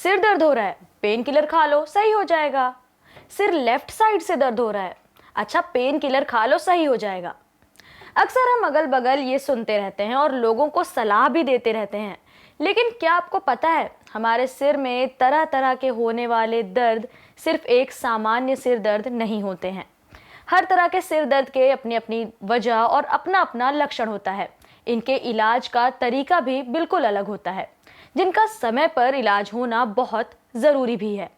सिर दर्द हो रहा है, पेन किलर खा लो, सही हो जाएगा। सिर लेफ्ट साइड से दर्द हो रहा है, अच्छा पेन किलर खा लो, सही हो जाएगा। अक्सर हम अगल बगल ये सुनते रहते हैं और लोगों को सलाह भी देते रहते हैं, लेकिन क्या आपको पता है हमारे सिर में तरह तरह के होने वाले दर्द सिर्फ एक सामान्य सिर दर्द नहीं होते हैं। हर तरह के सिर दर्द के अपनी अपनी वजह और अपना अपना लक्षण होता है। इनके इलाज का तरीका भी बिल्कुल अलग होता है, जिनका समय पर इलाज होना बहुत ज़रूरी भी है।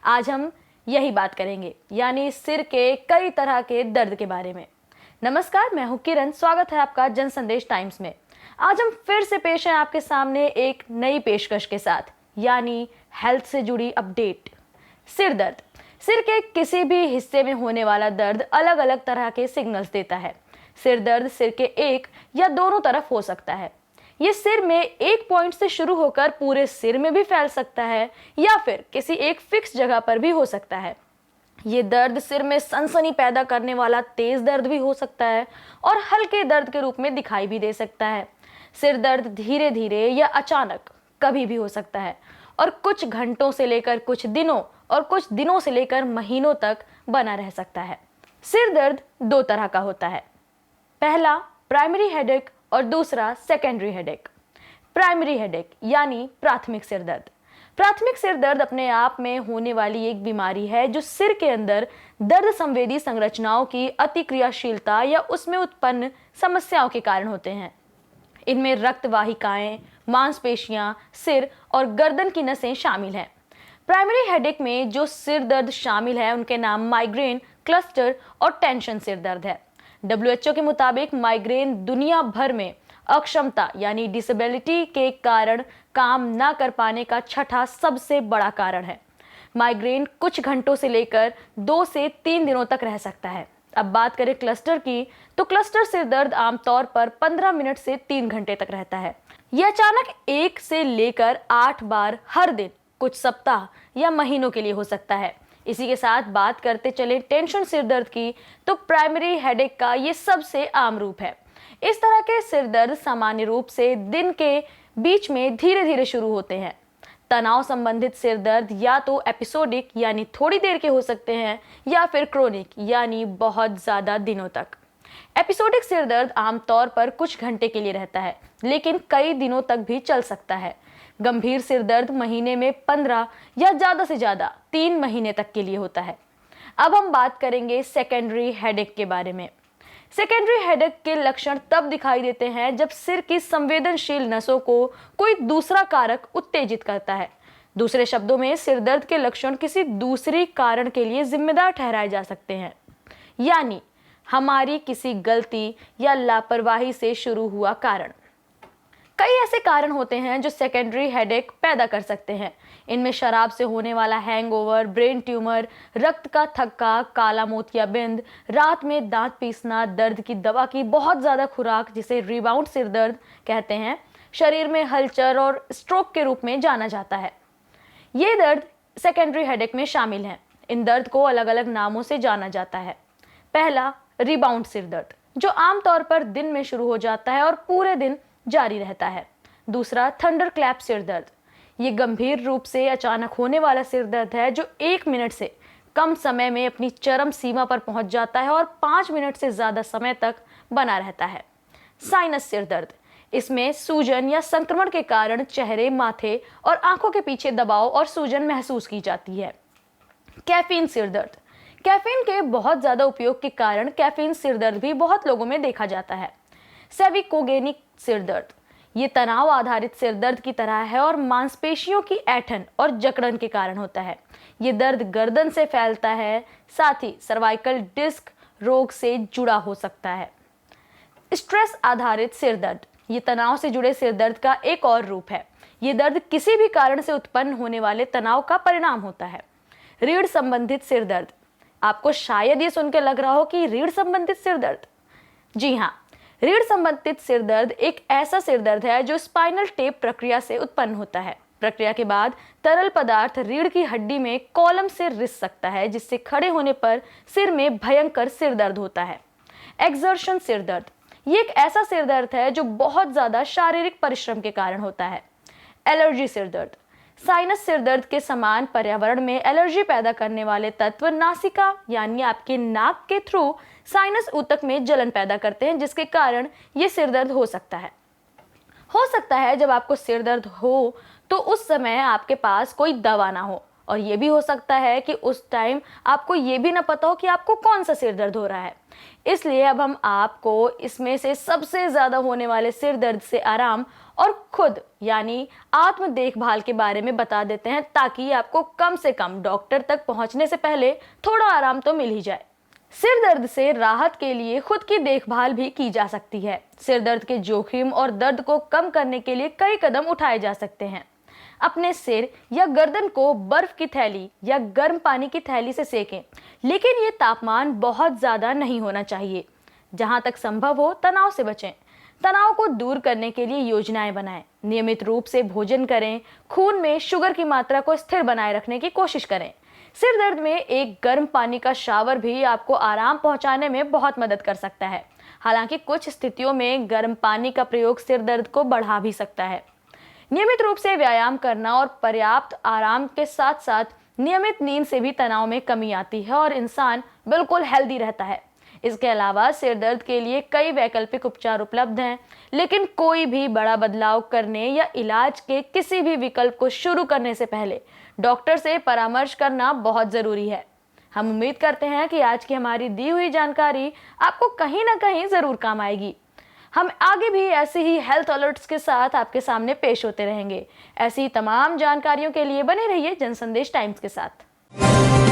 आज हम यही बात करेंगे, यानी सिर के कई तरह के दर्द के बारे में। नमस्कार, मैं हूं किरण, स्वागत है आपका जन संदेश टाइम्स में। आज हम फिर से पेश हैं आपके सामने एक नई पेशकश के साथ, यानी हेल्थ से जुड़ी अपडेट। सिर दर्द, सिर के किसी भी हिस्से में होने वाला दर्द अलग अलग तरह के सिग्नल्स देता है। सिर दर्द सिर के एक या दोनों तरफ हो सकता है। ये सिर में एक पॉइंट से शुरू होकर पूरे सिर में भी फैल सकता है या फिर किसी एक फिक्स जगह पर भी हो सकता है। ये दर्द सिर में सनसनी पैदा करने वाला तेज दर्द भी हो सकता है और हल्के दर्द के रूप में दिखाई भी दे सकता है। सिर दर्द धीरे धीरे या अचानक कभी भी हो सकता है और कुछ घंटों से लेकर कुछ दिनों और कुछ दिनों से लेकर महीनों तक बना रह सकता है। सिर दर्द दो तरह का होता है, पहला प्राइमरी हेडेक और दूसरा सेकेंडरी हेडेक। प्राइमरी हेडेक यानी प्राथमिक सिर दर्द। प्राथमिक सिर दर्द अपने आप में होने वाली एक बीमारी है जो सिर के अंदर दर्द संवेदी संरचनाओं की अतिक्रियाशीलता या उसमें उत्पन्न समस्याओं के कारण होते हैं। इनमें रक्त वाहिकाएं, मांसपेशियां, सिर और गर्दन की नसें शामिल हैं। प्राइमरी हेडेक में जो सिर दर्द शामिल है उनके नाम माइग्रेन, क्लस्टर और टेंशन सिर दर्द है। WHO के मुताबिक माइग्रेन दुनिया भर में अक्षमता यानी डिसेबिलिटी के कारण काम न कर पाने का छठा सबसे बड़ा कारण है। माइग्रेन कुछ घंटों से लेकर 2 से 3 दिनों तक रह सकता है। अब बात करें क्लस्टर की, तो क्लस्टर सिर दर्द आमतौर पर 15 मिनट से 3 घंटे तक रहता है। यह अचानक 1 से लेकर 8 बार हर दिन कुछ सप्ताह या महीनों के लिए हो सकता है। इसी के साथ बात करते चले टेंशन सिर दर्द की, तो प्राइमरी हेडेक का ये सबसे आम रूप है। इस तरह के सिर दर्द सामान्य रूप से दिन के बीच में धीरे धीरे शुरू होते हैं। तनाव संबंधित सिर दर्द या तो एपिसोडिक यानी थोड़ी देर के हो सकते हैं या फिर क्रोनिक यानी बहुत ज्यादा दिनों तक। एपिसोडिक सिर दर्द आमतौर पर कुछ घंटे के लिए रहता है, लेकिन कई दिनों तक भी चल सकता है। गंभीर सिर दर्द महीने में 15 या ज्यादा से ज्यादा 3 महीने तक के लिए होता है। अब हम बात करेंगे सेकेंडरी हेडेक के बारे में। सेकेंडरी हेडेक के लक्षण तब दिखाई देते हैं जब सिर की संवेदनशील नसों को कोई दूसरा कारक उत्तेजित करता है। दूसरे शब्दों में, सिर दर्द के लक्षण किसी दूसरी कारण के लिए जिम्मेदार ठहराए जा सकते हैं, यानी हमारी किसी गलती या लापरवाही से शुरू हुआ कारण। कई ऐसे कारण होते हैं जो सेकेंडरी हेडेक पैदा कर सकते हैं। इनमें शराब से होने वाला हैंगओवर, ब्रेन ट्यूमर, रक्त का थक्का, काला मोतियाबिंद, रात में दांत पीसना, दर्द की दवा की बहुत ज़्यादा खुराक जिसे रिबाउंड सिर दर्द कहते हैं, शरीर में हलचल और स्ट्रोक के रूप में जाना जाता है। ये दर्द सेकेंडरी हेडेक में शामिल हैं। इन दर्द को अलग अलग नामों से जाना जाता है। पहला रिबाउंड सिर दर्द, जो आमतौर पर दिन में शुरू हो जाता है और पूरे दिन जारी रहता है। दूसरा थंडर क्लैप सिर दर्द, ये गंभीर रूप से अचानक होने वाला सिर दर्द है जो 1 मिनट से कम समय में अपनी चरम सीमा पर पहुंच जाता है और 5 मिनट से ज्यादा समय तक बना रहता है। साइनस सिर दर्द, इसमें सूजन या संक्रमण के कारण चेहरे, माथे और आंखों के पीछे दबाव और सूजन महसूस की जाती है। कैफीन सिर दर्द, कैफीन के बहुत ज्यादा उपयोग के कारण कैफीन सिर दर्द भी बहुत लोगों में देखा जाता है। सेविकोगेनिक सिर दर्द, ये तनाव आधारित सिर दर्द की तरह है और मांसपेशियों की ऐंठन और जकड़न के कारण होता है। ये दर्द गर्दन से फैलता है, साथ ही सर्वाइकल डिस्क रोग से जुड़ा हो सकता है। स्ट्रेस आधारित सिर दर्द, ये तनाव से जुड़े सिर दर्द का एक और रूप है। ये दर्द किसी भी कारण से उत्पन्न होने वाले तनाव का परिणाम होता है। रीढ़ संबंधित सिर दर्द, आपको शायद ये सुनकर लग रहा हो कि रीढ़ संबंधित सिर दर्द, जी हाँ, रीढ़ संबंधित सिर दर्द एक ऐसा सिर दर्द है जो स्पाइनल टेप प्रक्रिया से उत्पन्न होता है। प्रक्रिया के बाद तरल पदार्थ रीढ़ की हड्डी में कॉलम से रिस सकता है, जिससे खड़े होने पर सिर में भयंकर सिर दर्द होता है। एक्सर्शन सिर दर्द, ये एक ऐसा सिर दर्द है जो बहुत ज्यादा शारीरिक परिश्रम के कारण होता है। एलर्जी सिर दर्द, साइनस सिर दर्द के समान पर्यावरण में एलर्जी पैदा करने वाले तत्व नासिका यानी आपके नाक के थ्रू साइनस ऊतक में जलन पैदा करते हैं, जिसके कारण ये सिर दर्द हो सकता है। जब आपको सिर दर्द हो तो उस समय आपके पास कोई दवा ना हो, और ये भी हो सकता है कि उस टाइम आपको ये भी ना पता हो कि आपको कौन सा सिर दर्द हो रहा है। इसलिए अब हम आपको इसमें से सबसे ज़्यादा होने वाले सिर दर्द से आराम और खुद यानी आत्म देखभाल के बारे में बता देते हैं, ताकि आपको कम से कम डॉक्टर तक पहुंचने से पहले थोड़ा आराम तो मिल ही जाए। सिर दर्द से राहत के लिए खुद की देखभाल भी की जा सकती है। सिर दर्द के जोखिम और दर्द को कम करने के लिए कई कदम उठाए जा सकते हैं। अपने सिर या गर्दन को बर्फ की थैली या गर्म पानी की थैली से सेकें, लेकिन ये तापमान बहुत ज़्यादा नहीं होना चाहिए। जहाँ तक संभव हो तनाव से बचें। तनाव को दूर करने के लिए योजनाएं बनाएं। नियमित रूप से भोजन करें। खून में शुगर की मात्रा को स्थिर बनाए रखने की कोशिश करें। सिर दर्द में एक गर्म पानी का शावर भी आपको आराम पहुंचाने में बहुत मदद कर सकता है। हालांकि कुछ स्थितियों में गर्म पानी का प्रयोग सिर दर्द को बढ़ा भी सकता है। नियमित रूप से व्यायाम करना और पर्याप्त आराम के साथ साथ नियमित नींद से भी तनाव में कमी आती है और इंसान बिल्कुल हेल्दी रहता है। इसके अलावा सिर दर्द के लिए कई वैकल्पिक उपचार उपलब्ध हैं, लेकिन कोई भी बड़ा बदलाव करने या इलाज के किसी भी विकल्प को शुरू करने से पहले डॉक्टर से परामर्श करना बहुत ज़रूरी है। हम उम्मीद करते हैं कि आज की हमारी दी हुई जानकारी आपको कहीं ना कहीं ज़रूर काम आएगी। हम आगे भी ऐसे ही हेल्थ अलर्ट्स के साथ आपके सामने पेश होते रहेंगे। ऐसी तमाम जानकारियों के लिए बने रहिए जनसंदेश टाइम्स के साथ।